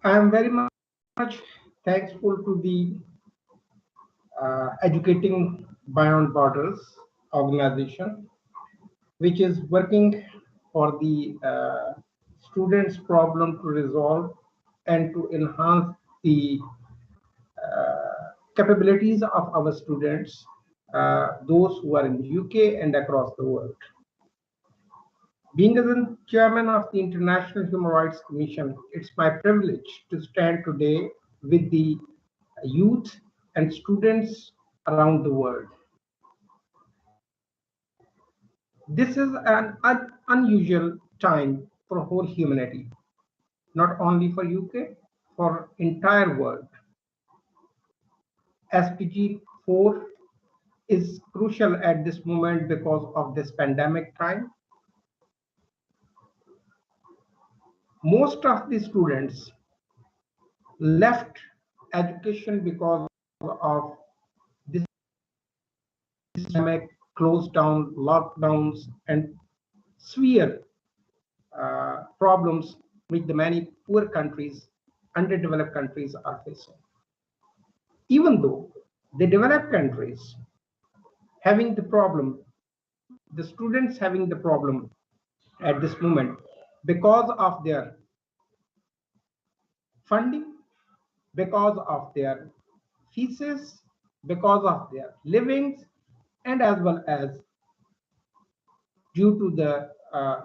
I am very much thankful to the Educating Beyond Borders organization, which is working for the students' problem to resolve and to enhance the capabilities of our students, those who are in the UK and across the world. Being as a chairman of the International Human Rights Commission, it's my privilege to stand today with the youth and students around the world. This is an unusual time for whole humanity, not only for UK, for entire world. SPG 4 is crucial at this moment because of this pandemic time. Most of the students left education because of this pandemic, closed down, lockdowns, and severe problems which the many poor countries, underdeveloped countries are facing. Even though the developed countries having the problem, the students having the problem at this moment because of their funding, because of their fees, because of their livings, and as well as due to the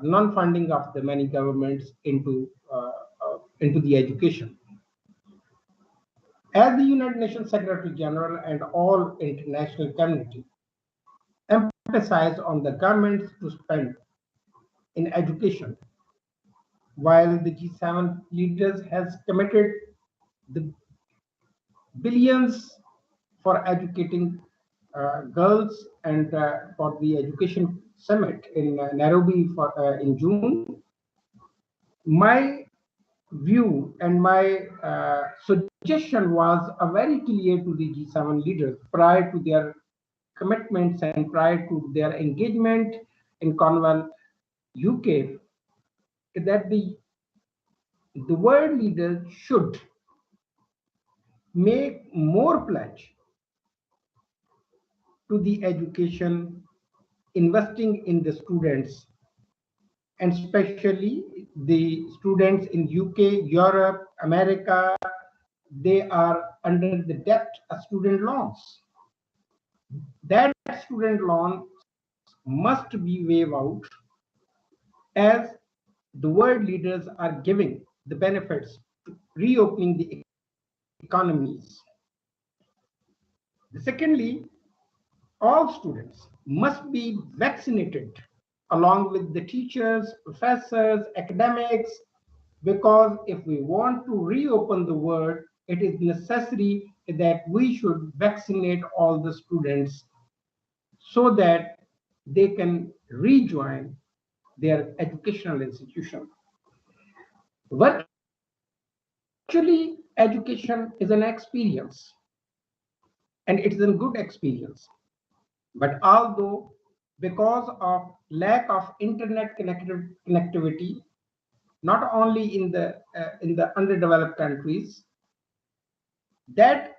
non-funding of the many governments into the education. As the United Nations Secretary General and all international community emphasize on the governments to spend in education, while the G7 leaders has committed the billions for educating girls and for the education summit in Nairobi in June. My view and my suggestion was very clear to the G7 leaders prior to their commitments and prior to their engagement in Commonwealth UK that the world leaders should make more pledge to the education, investing in the students, and especially the students in UK, Europe, America. They are under the debt of student loans. That student loan must be waived out as the world leaders are giving the benefits to reopening the economies. Secondly, all students must be vaccinated along with the teachers, professors, academics, because if we want to reopen the world, it is necessary that we should vaccinate all the students so that they can rejoin their educational institution. Virtually, education is an experience and it is a good experience. But although because of lack of internet connectivity, not only in the underdeveloped countries, that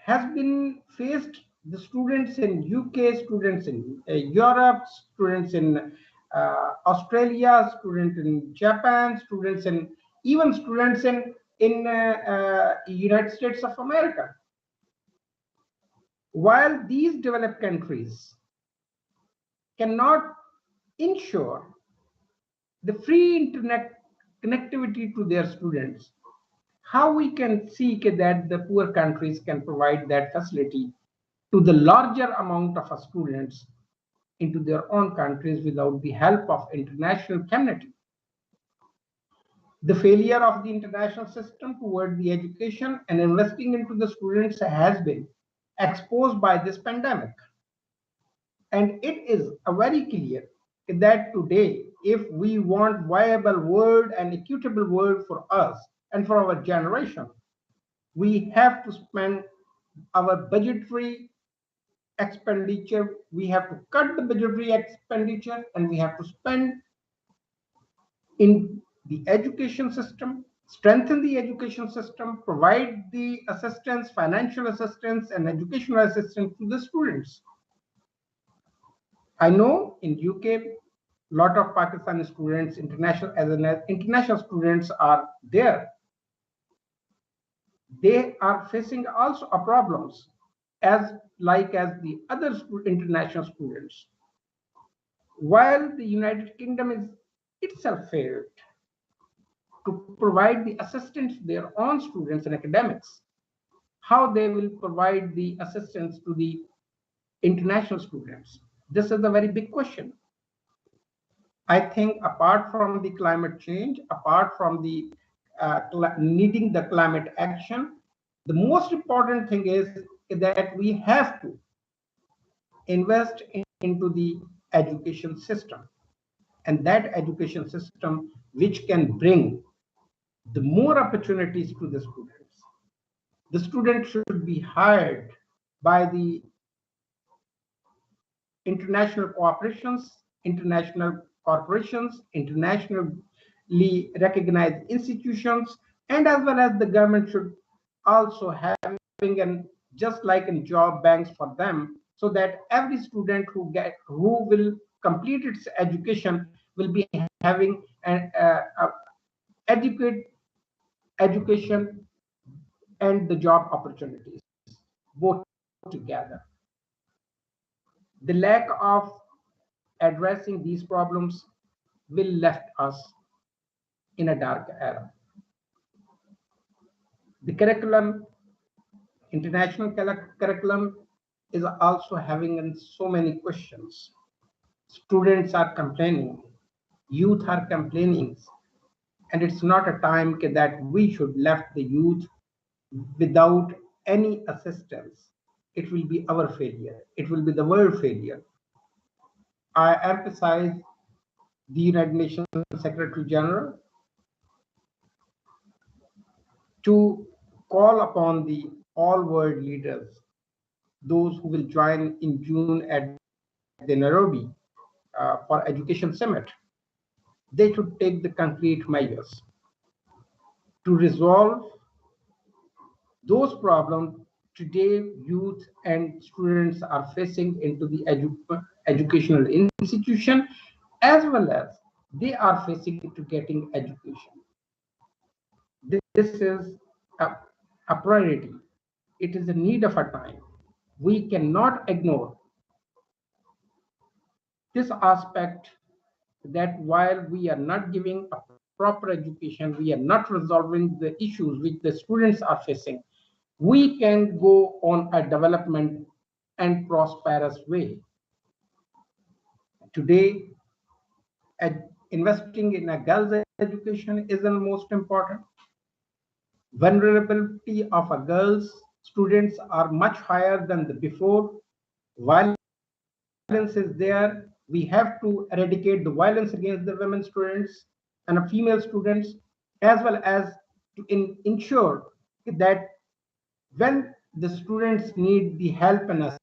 has been faced the students in UK, students in Europe, students in Australia, students in Japan, students in even students in United States of America. While these developed countries cannot ensure the free internet connectivity to their students, how we can seek that the poor countries can provide that facility to the larger amount of students into their own countries without the help of international community. The failure of the international system toward the education and investing into the students has been exposed by this pandemic. And it is very clear that today, if we want viable world and equitable world for us and for our generation, we have to spend our budgetary expenditure. We have to cut the budgetary expenditure and we have to spend in the education system strengthen the education system, provide the assistance, financial assistance, and educational assistance to the students. I know in UK, lot of Pakistani students, international students are there. They are facing also a problems as as the other international students. While the United Kingdom is itself failed to provide the assistance to their own students in academics, how they will provide the assistance to the international students? This is a very big question. I think apart from the climate change, apart from the needing the climate action, the most important thing is that we have to invest into the education system, and that education system which can bring the more opportunities to the students. The student should be hired by the international cooperations, international corporations, internationally recognized institutions, and as well as the government should also having an just like in job banks for them, so that every student who will complete its education will be having an adequate education and the job opportunities both together. The lack of addressing these problems will left us in a dark era. The curriculum, international curriculum, is also having so many questions. Students are complaining, youth are complaining, and it's not a time that we should left the youth without any assistance. It will be our failure. It will be the world failure. I emphasize the United Nations Secretary General to call upon the all world leaders, those who will join in June at the Nairobi for Education Summit. They should take the concrete measures to resolve those problems today youth and students are facing into the educational institution, as well as they are facing to getting education. This is a priority. It is a need of a time. We cannot ignore this aspect, that while we are not giving a proper education, we are not resolving the issues which the students are facing, we can go on a development and prosperous way. Today, investing in a girls' education is the most important. Vulnerability of a girls students are much higher than the before. Violence is there. We have to eradicate the violence against the women students and the female students, as well as to ensure that when the students need the help and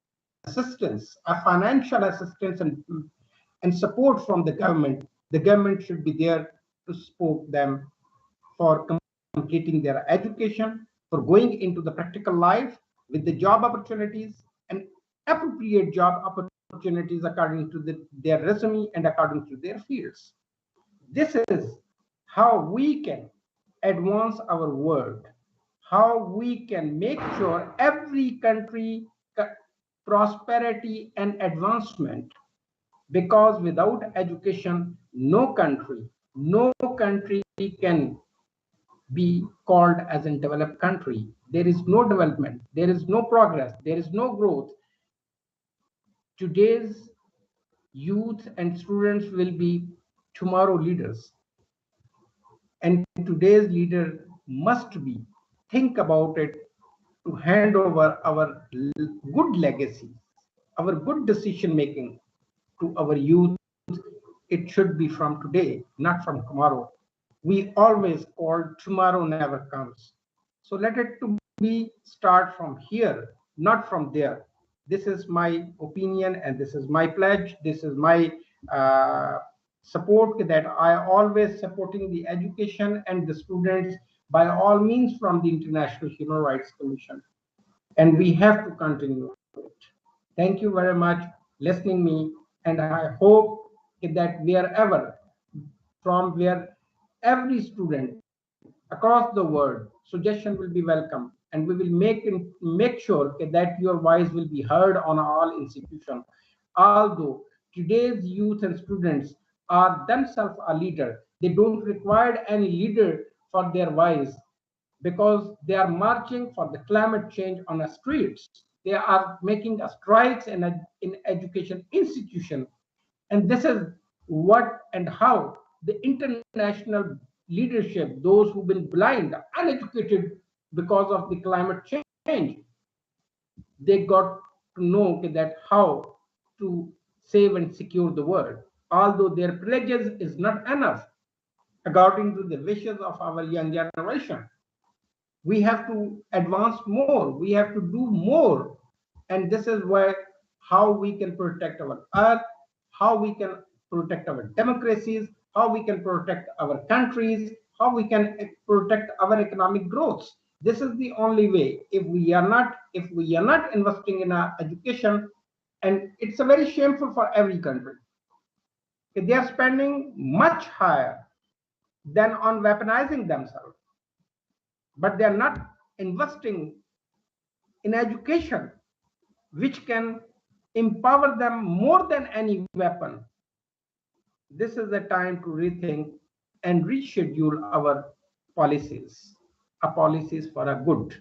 assistance, a financial assistance and support from the government should be there to support them for completing their education, for going into the practical life with the job opportunities and appropriate job opportunities according to their resume and according to their fields. This is how we can advance our world, how we can make sure every country prosperity and advancement, because without education no country can be called as a developed country. There is no development, there is no progress, there is no growth. Today's youth and students will be tomorrow leaders, and today's leader must be think about it to hand over our good legacy, our good decision making to our youth. It should be from today, not from tomorrow. We always call tomorrow never comes. So let it to be start from here, not from there. This is my opinion and this is my pledge. This is my support, that I always supporting the education and the students by all means from the International Human Rights Commission, and we have to continue it. Thank you very much listening me, and I hope that wherever, from where every student across the world, suggestion will be welcome, and we will make sure that your voice will be heard on all institutions. Although today's youth and students are themselves a leader, they don't require any leader for their voice, because they are marching for the climate change on the streets. They are making a strikes in education institution. And this is what and how the international leadership, those who've been blind, uneducated because of the climate change, they got to know that how to save and secure the world. Although their pledges is not enough, according to the wishes of our young generation, we have to advance more, we have to do more. And this is where how we can protect our earth, how we can protect our democracies, how we can protect our countries, how we can protect our economic growth. This is the only way. If we are not investing in our education, and it's a very shameful for every country, they are spending much higher than on weaponizing themselves, but they are not investing in education, which can empower them more than any weapon. This is the time to rethink and reschedule our policies, a policies for a good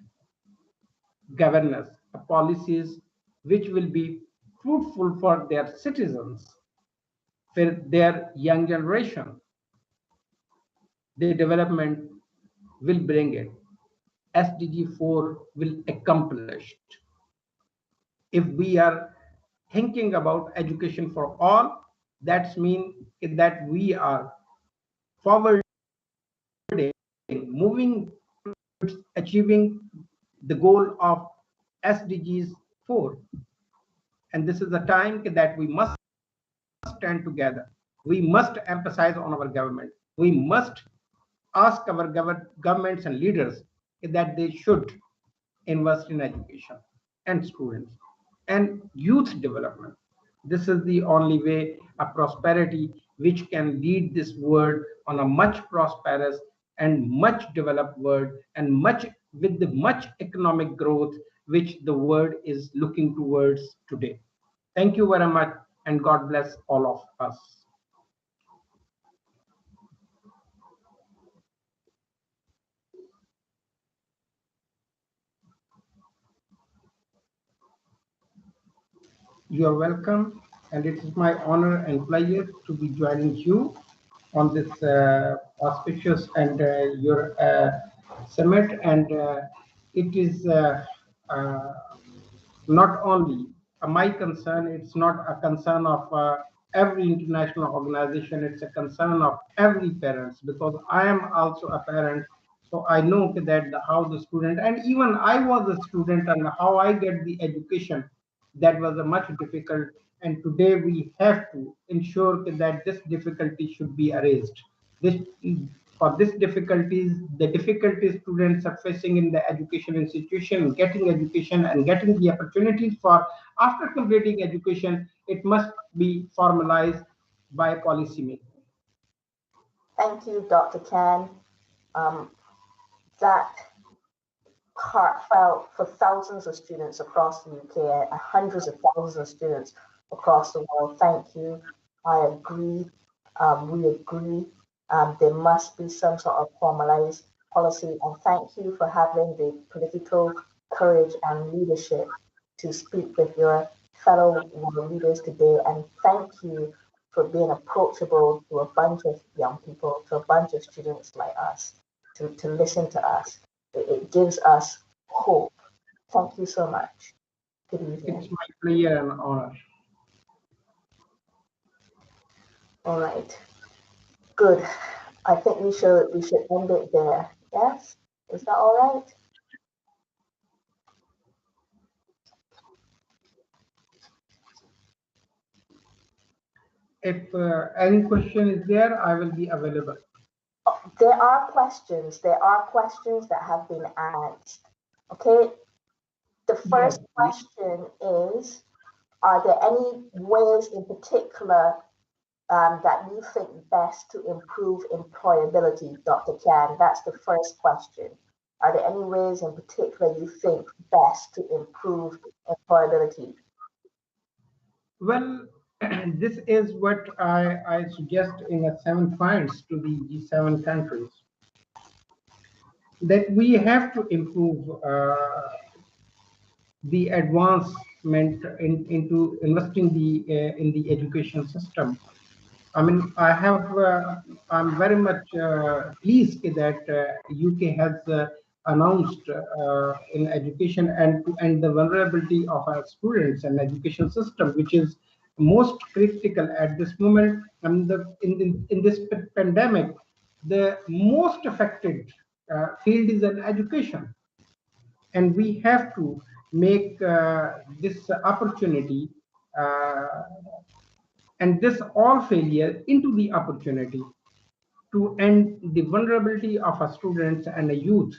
governance, a policies which will be fruitful for their citizens, for their young generation. The development will bring it. SDG 4 will accomplish. If we are thinking about education for all, that's mean that we are forwarding, moving towards achieving the goal of SDGs 4. And this is the time that we must stand together. We must emphasize on our government. We must ask our governments and leaders that they should invest in education and students and youth development. This is the only way a prosperity which can lead this world on a much prosperous and much developed world, and much with the much economic growth which the world is looking towards today. Thank you very much, and God bless all of us. You are welcome, and it is my honor and pleasure to be joining you on this auspicious and your summit. And it is uh, not only my concern, it's not a concern of every international organization, it's a concern of every parents, because I am also a parent. So I know that how the student, and even I was a student, and how I get the education, that was a much difficult. And today we have to ensure that this difficulty should be erased. This, for this difficulties, the difficulties students are facing in the education institution, getting education and getting the opportunities for after completing education, it must be formalized by policy making. Thank you, Dr. Ken. Um, that heartfelt for thousands of students across the UK and hundreds of thousands of students across the world. Thank you. I agree. We agree. There must be some sort of formalized policy. And thank you for having the political courage and leadership to speak with your fellow world leaders today. And thank you for being approachable to a bunch of young people, to a bunch of students like us, to listen to us. It gives us hope. Thank you so much. Good evening. It's my pleasure and honor. All right. Good. I think we should end it there. Yes? Is that all right? If any question is there, I will be available. There are questions. There are questions that have been asked. Okay. The Yes. first question is, are there any ways in particular that you think best to improve employability, Dr. Chan? That's the first question. Are there any ways in particular you think best to improve employability? Well, this is what I suggest in a 7 points to the G7 countries, that we have to improve the advancement into investing in the education system. I mean, I'm very much pleased that UK has announced in education and to end the vulnerability of our students and education system, which is most critical at this moment. And in this pandemic, the most affected field is in education, and we have to make this opportunity uh, and this all failure into the opportunity to end the vulnerability of our students and the youth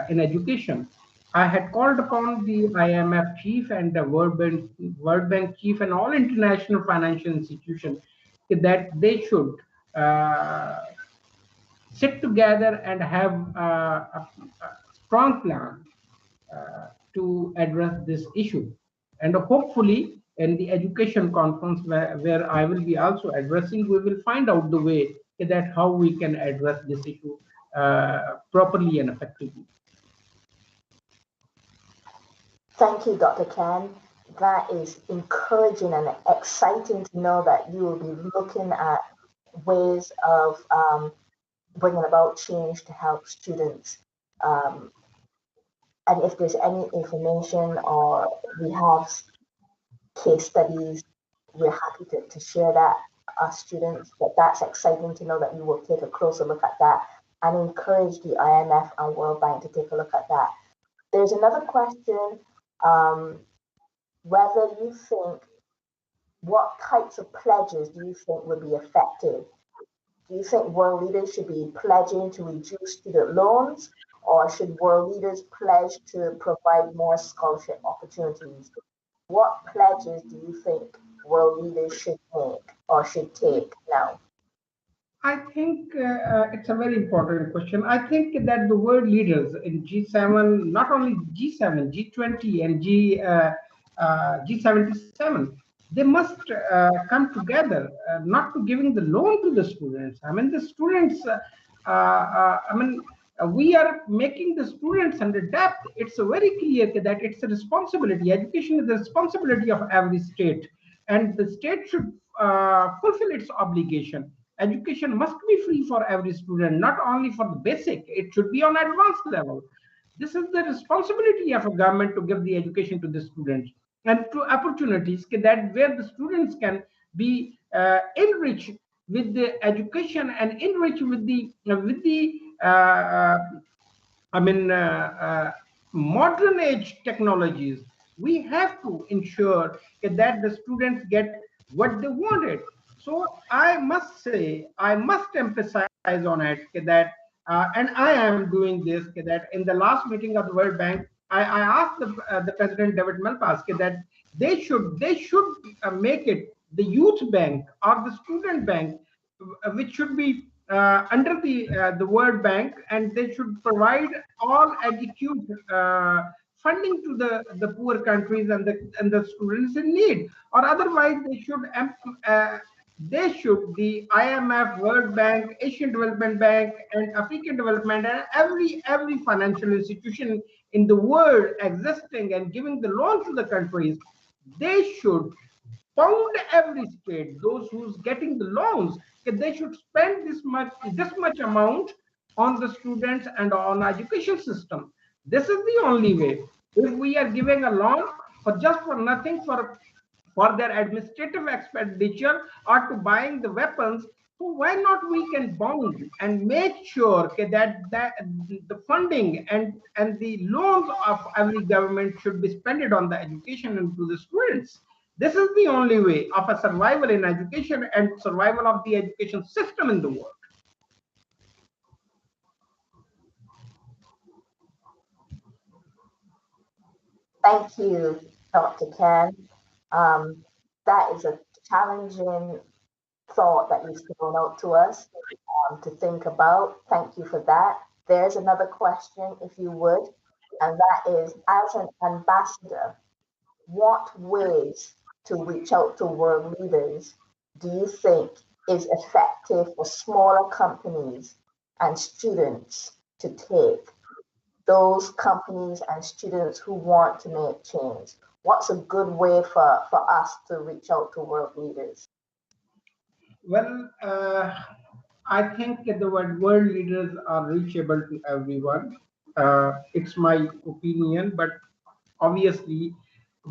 in education. I had called upon the IMF chief and the World Bank chief and all international financial institutions that they should uh, sit together and have a strong plan to address this issue. And hopefully, in the education conference where I will be also addressing, we will find out the way that how we can address this issue properly and effectively. Thank you, Dr. Ken. That is encouraging and exciting to know that you will be looking at ways of bringing about change to help students. Um, and if there's any information or we have case studies, we're happy to share that as students. But that's exciting to know that you will take a closer look at that and encourage the IMF and World Bank to take a look at that. There's another question, um, whether you think, what types of pledges do you think would be effective? Do you think world leaders should be pledging to reduce student loans, or should world leaders pledge to provide more scholarship opportunities? What pledges do you think world leaders should make or should take now? I think it's a very important question. I think that the world leaders in G7, not only G7, G20, and G77, they must come together, not to giving the loan to the students. I mean, the students, we are making the students under debt. It's very clear that it's a responsibility. Education is the responsibility of every state, and the state should fulfill its obligation. Education must be free for every student, not only for the basic, it should be on advanced level. This is the responsibility of a government to give the education to the students and to opportunities that where the students can be enriched with the education and enriched with the I mean, modern age technologies. We have to ensure that the students get what they wanted. So I must say, I must emphasize on it that, and I am doing this, that in the last meeting of the World Bank, I asked the President David Malpass that they should make it the youth bank or the student bank, which should be under the World Bank, and they should provide all adequate funding to the poor countries and the students in need, or otherwise they should the IMF, World Bank, Asian Development Bank, and African Development, and every financial institution in the world existing and giving the loan to the countries, they should pound every state, those who's getting the loans, they should spend this much amount on the students and on education system. This is the only way. If we are giving a loan for just for nothing, for their administrative expenditure or to buying the weapons, so why not we can bound and make sure that the funding and the loans of every government should be spent on the education and to the students. This is the only way of a survival in education and survival of the education system in the world. Thank you, Dr. Ken. Um, that is a challenging thought that you've thrown out to us to think about. Thank you for that. There's another question, if you would, and that is, as an ambassador, what ways to reach out to world leaders do you think is effective for smaller companies and students to take? Those companies and students who want to make change. What's a good way for us to reach out to world leaders? Well, I think that the world leaders are reachable to everyone. It's my opinion, but obviously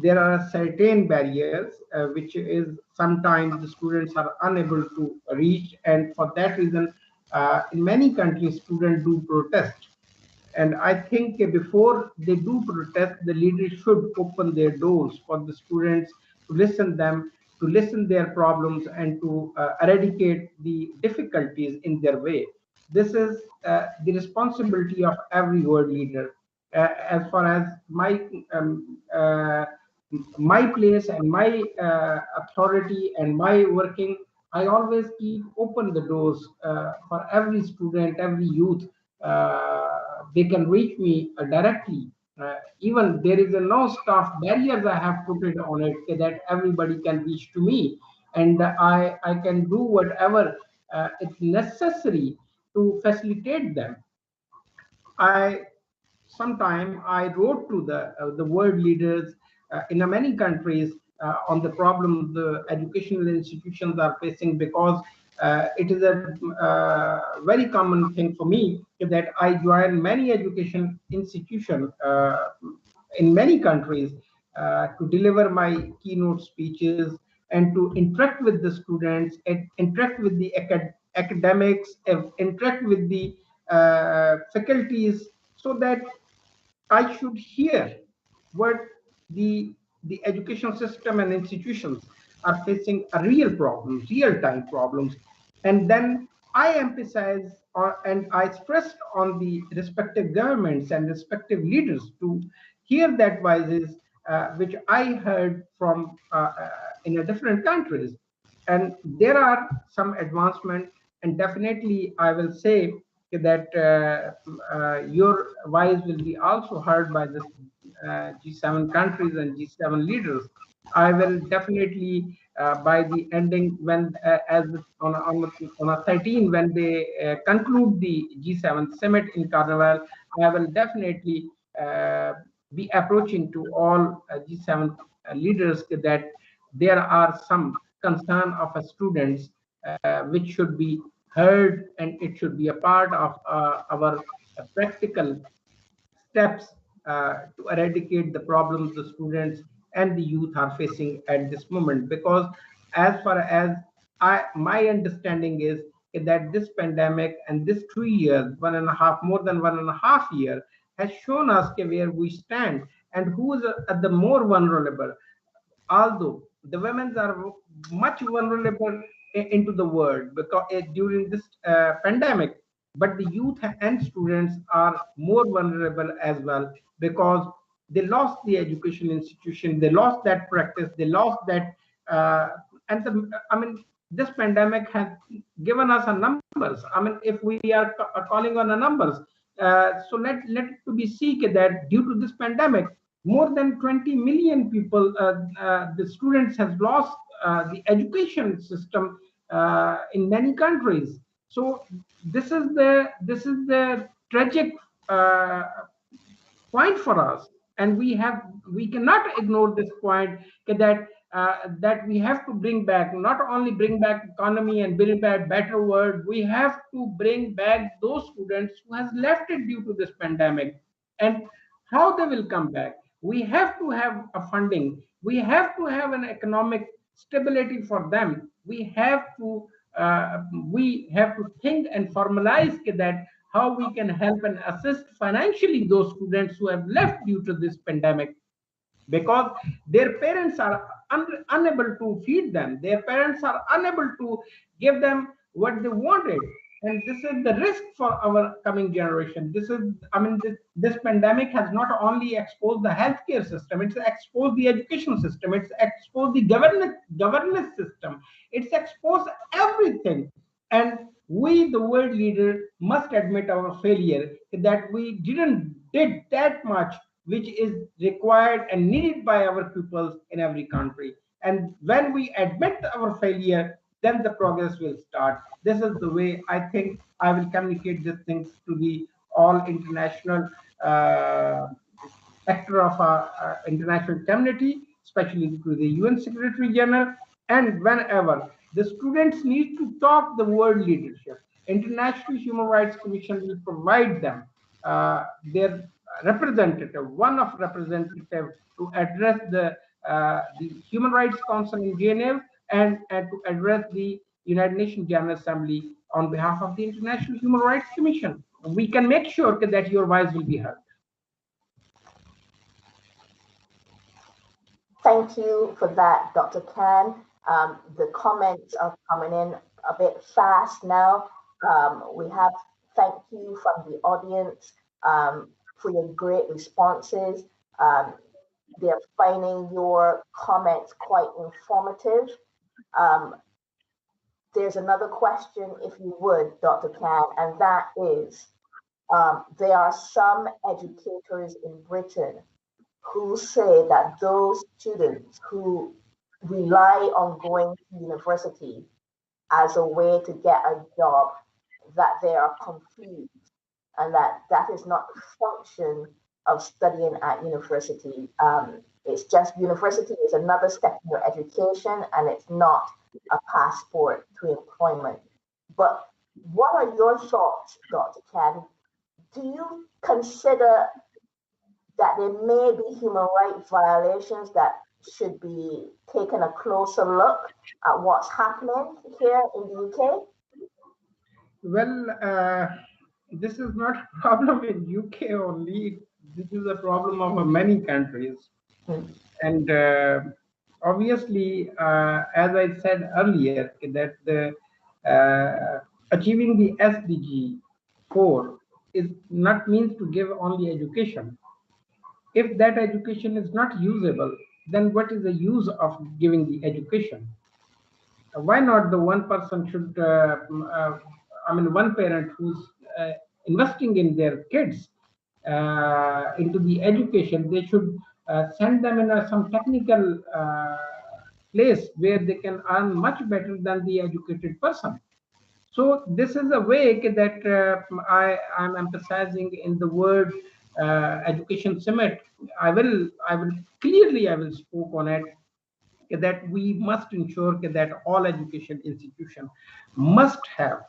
there are certain barriers which is sometimes the students are unable to reach, and for that reason, in many countries, students do protest. And I think before they do protest, the leaders should open their doors for the students to listen them, to listen their problems, and to eradicate the difficulties in their way. This is the responsibility of every world leader. As far as my place and my authority and my working, I always keep open the doors for every student, every youth. They can reach me directly. Even there is a no staff barriers I have put it on it that everybody can reach to me, and I can do whatever it's necessary to facilitate them. I sometime I wrote to the world leaders in many countries on the problem the educational institutions are facing, because it is a very common thing for me that I join many education institutions in many countries to deliver my keynote speeches and to interact with the students, and interact with the academics, interact with the faculties, so that I should hear what the educational system and institutions are facing a real problems, real time problems, and then I emphasize and I stressed on the respective governments and respective leaders to hear that voices which I heard from in a different countries, and there are some advancement, and definitely I will say that your voice will be also heard by the G7 countries and G7 leaders. I will definitely by the ending when as on a 13 when they conclude the G7 summit in Carnival, I will definitely be approaching to all G7 leaders that there are some concern of students which should be heard, and it should be a part of our practical steps to eradicate the problems the students and the youth are facing at this moment. Because as far as my understanding is that this pandemic and this 3 years, 1.5, more than 1.5 year, has shown us where we stand and who is the more vulnerable. Although the women are much vulnerable into the world because during this pandemic, but the youth and students are more vulnerable as well, because they lost the education institution, they lost that practice, they lost that uh, and the, I mean, this pandemic has given us a numbers. I mean, if we are calling on the numbers, so let it to be seen that due to this pandemic, more than 20 million people, the students has lost the education system in many countries. So this is the tragic point for us, and we cannot ignore this point that we have to bring back, not only bring back economy and bring back better world, we have to bring back those students who has left it due to this pandemic. And how they will come back, we have to have a funding, we have to have an economic stability for them, we have to think and formalize that how we can help and assist financially those students who have left due to this pandemic, because their parents are unable to feed them, their parents are unable to give them what they wanted. and this is the risk for our coming generation. This is, I mean, this pandemic has not only exposed the healthcare system, it's exposed the education system, it's exposed the governance system, it's exposed everything. And we, the world leader, must admit our failure, that we didn't did that much which is required and needed by our pupils in every country. And when we admit our failure, then the progress will start. This is the way I think I will communicate these things to the all international uh, actor of our international community, especially to the UN Secretary General. And whenever the students need to talk the world leadership, International Human Rights Commission will provide them their representative, one of representative to address the Human Rights Council in Geneva, and to address the United Nations General Assembly on behalf of the International Human Rights Commission. We can make sure that your voice will be heard. Thank you for that, Dr. Khan. The comments are coming in a bit fast now. We have thank you from the audience for your great responses. They're finding your comments quite informative. Um, there's another question, if you would, Dr. Khan, and that is, there are some educators in Britain who say that those students who rely on going to university as a way to get a job, that they are confused and that is not the function of studying at university. It's just university is another step in your education and it's not a passport to employment. But what are your thoughts, Dr. Khan? Do you consider that there may be human rights violations that should be taken a closer look at what's happening here in the UK? Well, this is not a problem in UK only. This is a problem of many countries. And obviously, as I said earlier, that achieving the SDG 4 is not means to give only education. If that education is not usable, then what is the use of giving the education? Why not the one person should, I mean, one parent who's investing in their kids into the education, they should send them in some technical place where they can earn much better than the educated person. So this is a way that I'm emphasizing in the word education summit. I will spoke on it, that we must ensure that all education institutions must have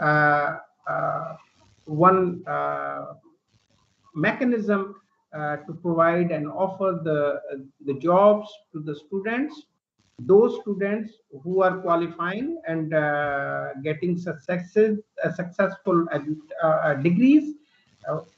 uh, uh, one mechanism to provide and offer the jobs to the students, those students who are qualifying and getting successful degrees,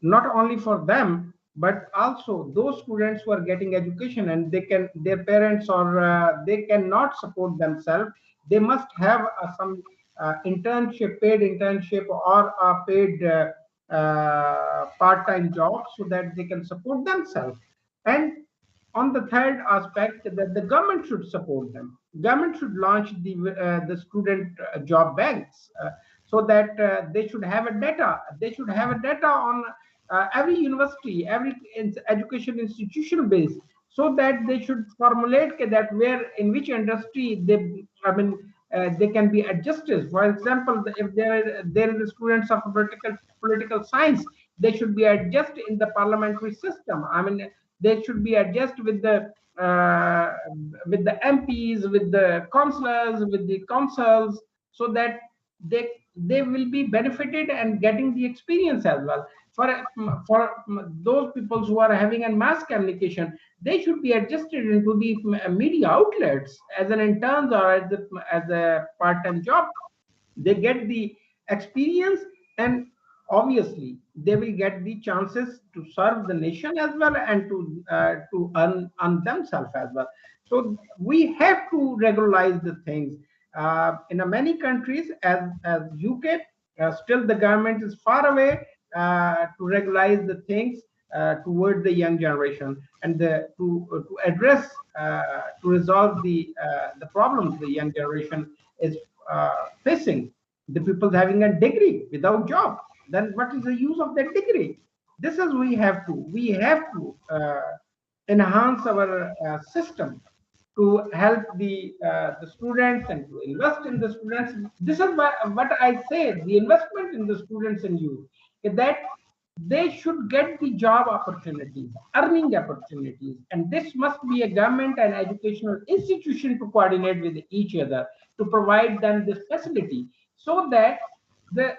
not only for them but also those students who are getting education and their parents or they cannot support themselves. They must have some paid internship or a paid part-time job so that they can support themselves. And on the third aspect, that the government should support them. Government should launch the student job banks, so that they should have a data. They should have a data on every university, every education institution base, so that they should formulate that where in which industry they can be adjusted. For example, if there is students of political science, they should be adjusted in the parliamentary system. I mean, they should be adjusted with the MPs, with the councillors, with the councils, so that they will be benefited and getting the experience as well. For those people who are having a mass communication, they should be adjusted into the media outlets as an interns or as a part-time job. They get the experience, and obviously they will get the chances to serve the nation as well, and to earn themselves as well. So we have to regularize the things in many countries as UK. Still, the government is far away to regularize the things toward the young generation, and to address to resolve the problems the young generation is facing. The people having a degree without job, then what is the use of that degree? This is we have to enhance our system to help the students and to invest in the students. This is what I say, the investment in the students and youth, that they should get the job opportunities, earning opportunities, and this must be a government and educational institution to coordinate with each other to provide them this facility, so that the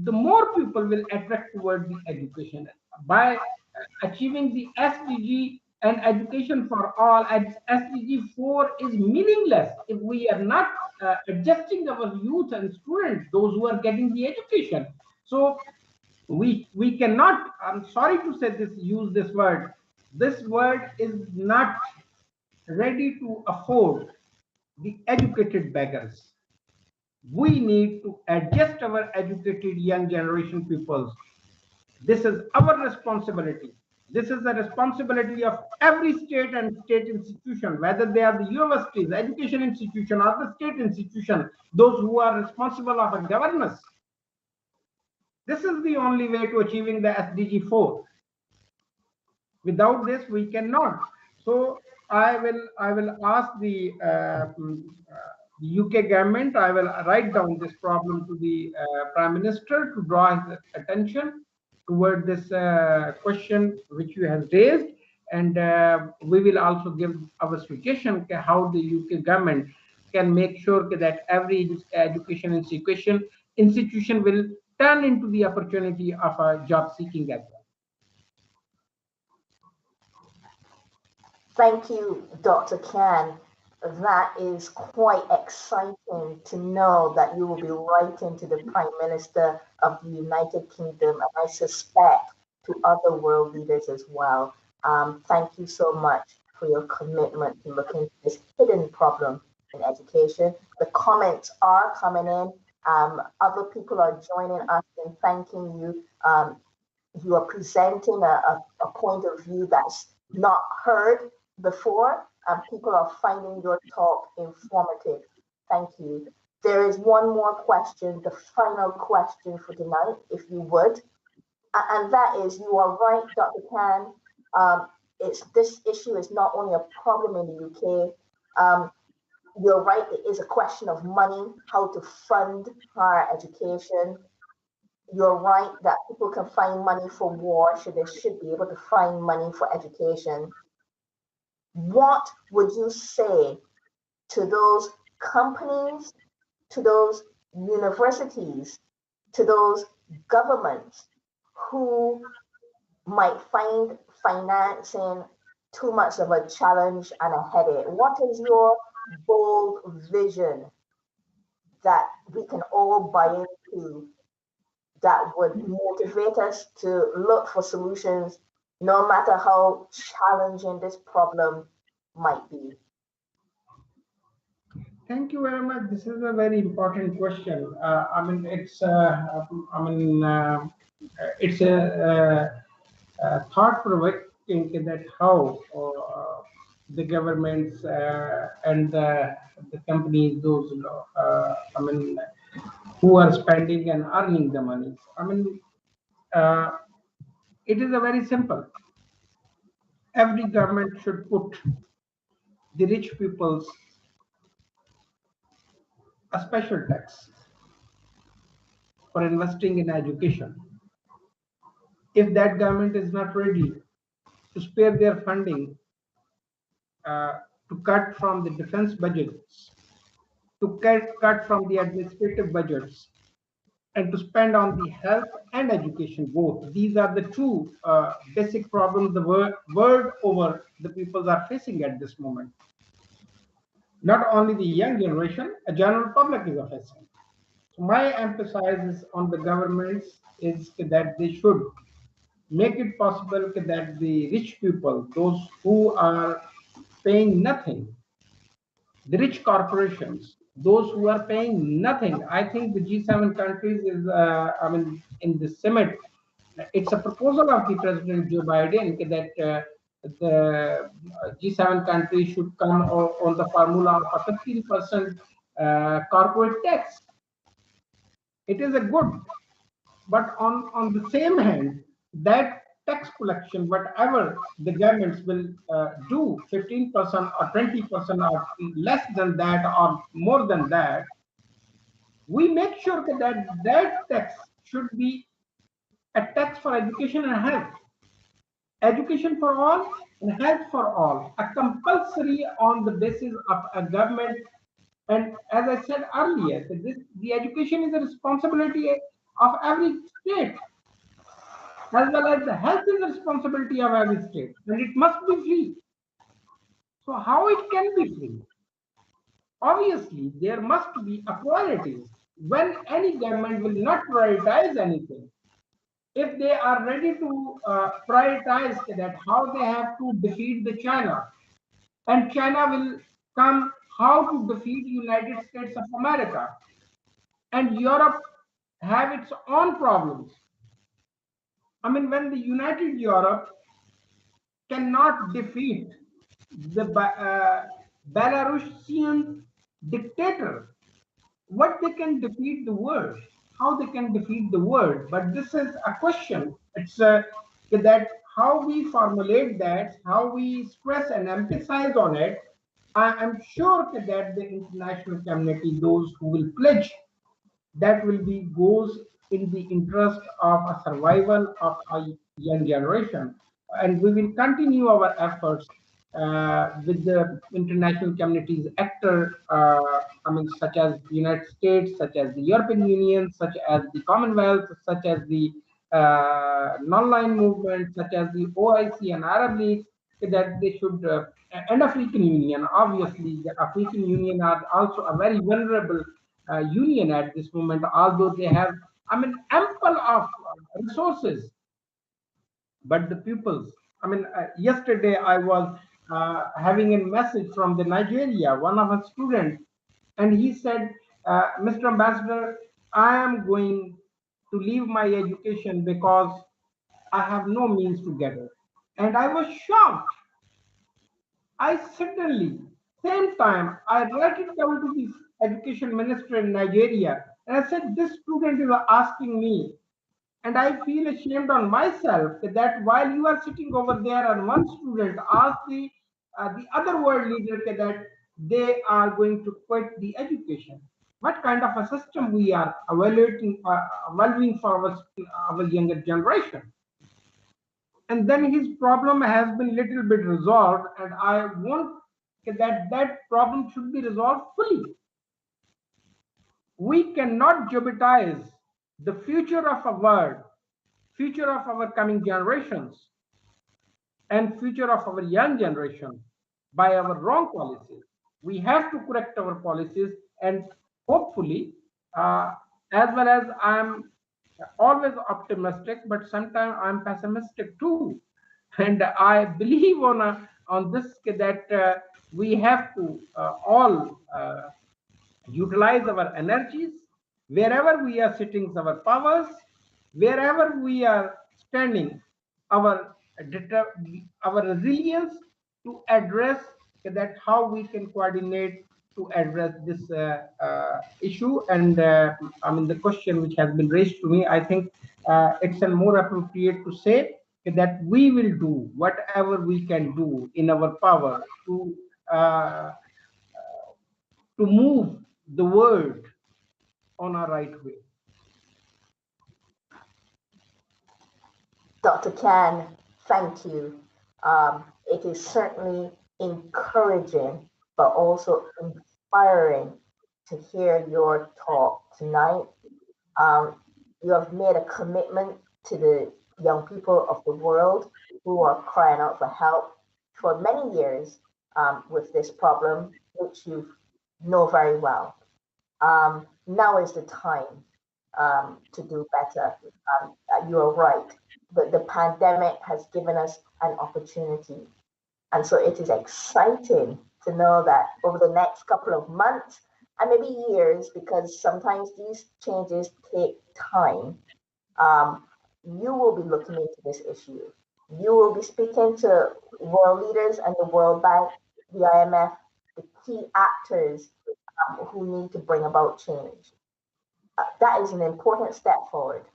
the more people will attract toward the education by achieving the SDG and education for all. SDG 4 is meaningless if we are not adjusting our youth and students, those who are getting the education. So we cannot, I'm sorry to say this, use this word, this word is not ready to afford the educated beggars. We need to adjust our educated young generation peoples. This is our responsibility. This is the responsibility of every state and state institution, whether they are the universities, education institution, or the state institution, those who are responsible of a governance. This is the only way to achieving the SDG 4. Without this, we cannot. So I will ask the UK government. I will write down this problem to the Prime Minister to draw his attention toward this question which you have raised, and we will also give our suggestion how the UK government can make sure that every education institution will turn into the opportunity of a job seeking as well. Thank you, Dr. Khan. That is quite exciting to know that you will be writing to the Prime Minister of the United Kingdom, and I suspect to other world leaders as well. Thank you so much for your commitment to look into this hidden problem in education. The comments are coming in. Other people are joining us in thanking you. You are presenting a point of view that's not heard before, and people are finding your talk informative. Thank you. There is one more question, the final question for tonight, if you would, and that is, you are right, Dr. Khan. This issue is not only a problem in the UK. You're right, it is a question of money, how to fund higher education. You're right that people can find money for war, so they should be able to find money for education. What would you say to those companies, to those universities, to those governments who might find financing too much of a challenge and a headache? What is your bold vision that we can all buy into, that would motivate us to look for solutions no matter how challenging this problem might be? Thank you very much. This is a very important question. I mean, it's thought provoking that how the governments and the companies, those who are spending and earning the money. Uh, it is a very simple. Every government should put the rich people's a special tax for investing in education. If that government is not ready to spare their funding, to cut from the defense budgets, to cut from the administrative budgets, and to spend on the health and education both. These are the two basic problems the world over the people are facing at this moment. Not only the young generation, a general public is facing. So my emphasis on the governments is that they should make it possible that the rich people, those who are paying nothing, the rich corporations, those who are paying nothing. I think the G7 countries is, I mean, in the summit, it's a proposal of the President Joe Biden that the G7 countries should come on the formula of a 15% corporate tax. It is a good, but on the same hand, that tax collection, whatever the governments will do, 15% or 20% or less than that or more than that, we make sure that tax should be a tax for education and health, education for all and health for all, a compulsory on the basis of a government. And as I said earlier, that the education is a responsibility of every state, as well as the health is a responsibility of every state, and it must be free. So how it can be free? Obviously, there must be a priorities. When any government will not prioritize anything, if they are ready to prioritize that how they have to defeat the China, and China will come how to defeat United States of America, and Europe have its own problems. I mean, when the United Europe cannot defeat the Belarusian dictator, what they can defeat the world, how they can defeat the world. But this is a question. It's that how we formulate that, how we stress and emphasize on it. I am sure that the international community, those who will pledge, that will be goes in the interest of a survival of a young generation. And we will continue our efforts with the international communities actor, I mean, such as the United States, such as the European Union, such as the Commonwealth, such as the non-line movement, such as the OIC and Arab League, that they should, and African Union. Obviously, the African Union are also a very vulnerable union at this moment, although they have, I mean, ample of resources, but the pupils. I mean, yesterday I was having a message from the Nigeria, one of a student, and he said, Mr. Ambassador, I am going to leave my education because I have no means to get it. And I was shocked. I suddenly, same time, I wrote it down to the education minister in Nigeria, and I said, this student is asking me, and I feel ashamed on myself that while you are sitting over there and one student asked the other world leader that they are going to quit the education. What kind of a system we are evaluating for our younger generation? And then his problem has been little bit resolved, and I want that problem should be resolved fully. We cannot jeopardize the future of our world, future of our coming generations, and future of our young generation by our wrong policies. We have to correct our policies, and hopefully, as well as I'm always optimistic, but sometimes I'm pessimistic too. And I believe on this that we have to all utilize our energies wherever we are sitting, our powers, wherever we are standing, our our resilience to address that how we can coordinate to address this issue. And I mean, the question which has been raised to me, I think it's a more appropriate to say that we will do whatever we can do in our power uh, to move the world on a right way. Dr. Khan, thank you. It is certainly encouraging, but also inspiring to hear your talk tonight. You have made a commitment to the young people of the world who are crying out for help for many years with this problem, which you know very well. Now is the time to do better. You are right. The pandemic has given us an opportunity. And so it is exciting to know that over the next couple of months and maybe years, because sometimes these changes take time, you will be looking into this issue. You will be speaking to world leaders and the World Bank, the IMF, the key actors who need to bring about change. That is an important step forward.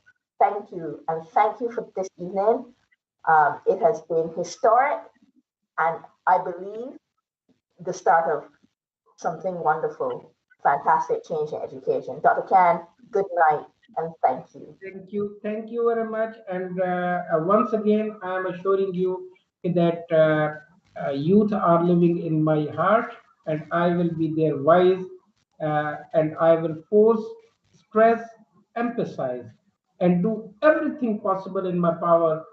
Thank you. And thank you for this evening. It has been historic, and I believe the start of something wonderful, fantastic change in education. Dr. Khan, good night and thank you. Thank you very much. And once again, I am assuring you that youth are living in my heart, and I will be their voice, and I will force, stress, emphasize, and do everything possible in my power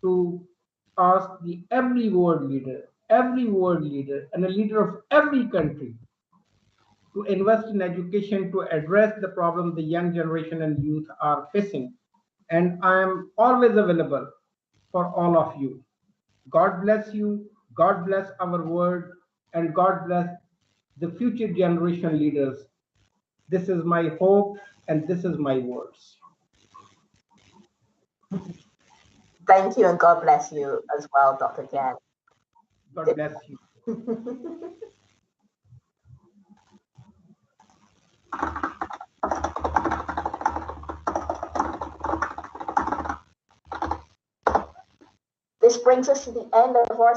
to ask every world leader, and a leader of every country to invest in education to address the problem the young generation and youth are facing. And I am always available for all of you. God bless you. God bless our world. And God bless the future generation leaders. This is my hope and this is my words. Thank you and God bless you as well, Dr. Khan. God bless you. This brings us to the end of our